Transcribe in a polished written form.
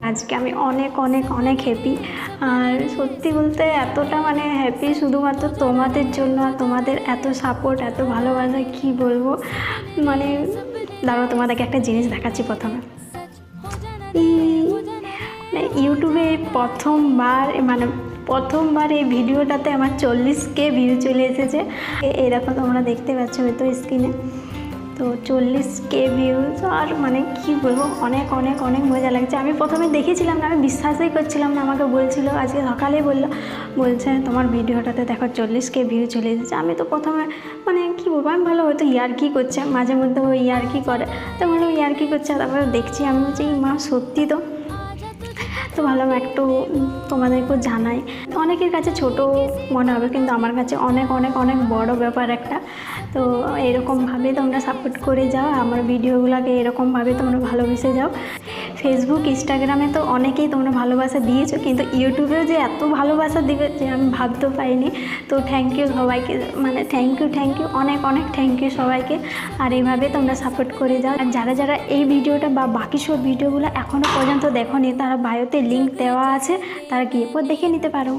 আজকে আমি অনেক অনেক অনেক হ্যাপি। আর সত্যি বলতে এতটা মানে হ্যাপি শুধুমাত্র তোমাদের জন্য, আর তোমাদের এত সাপোর্ট, এত ভালোবাসা, কি বলবো। মানে দাঁড়াও, তোমাদেরকে একটা জিনিস দেখাচ্ছি। প্রথমে ইউটিউবে প্রথমবার এই ভিডিওটাতে আমার 40K ভিউ চলে এসেছে। এরকম তোমরা দেখতে পাচ্ছ হয়তো স্ক্রিনে। তো 40K ভিউজ, আর মানে কি বলবো, অনেক অনেক অনেক মজা লাগছে। আমি প্রথমে দেখেছিলাম না, আমি বিশ্বাসই করছিলাম না। আমাকে বলছিল, আজকে সকালেই বলছে তোমার ভিডিওটাতে দেখো 40K ভিউ চলে এসেছে। আমি তো প্রথমে মানে কি বলবো, আমি ভালো হয়তো ইয়ার্কি করছে, মাঝে মধ্যে ওই ইয়ার্কি করে, তো ভালো ইয়ার্কি করছে। তারপরে দেখছি, আমি বলছি মা সত্যি তো ভাবলাম একটু তোমাদেরকেও জানাই। অনেকের কাছে ছোট মনে হবে, কিন্তু আমার কাছে অনেক অনেক অনেক বড় ব্যাপার একটা। তো এরকমভাবে তোমরা সাপোর্ট করে যাও, আমার ভিডিওগুলোকে এরকমভাবে তোমরা ভালোবেসে যাও। ফেসবুক, ইনস্টাগ্রামে তো অনেকেই তোমরা ভালোবাসা দিয়েছো, কিন্তু ইউটিউবেও যে এত ভালোবাসা দিবে যে আমি ভাবতেও পারিনি। তো থ্যাংক ইউ সবাইকে, মানে থ্যাংক ইউ অনেক অনেক থ্যাংক ইউ সবাইকে। আর এইভাবে তোমরা সাপোর্ট করে যাও। আর যারা এই ভিডিওটা বা বাকি সব ভিডিওগুলো এখনও পর্যন্ত দেখোনি, তারা বায়োতে লিঙ্ক দেওয়া আছে, তারা গিয়ে পর দেখে নিতে পারো।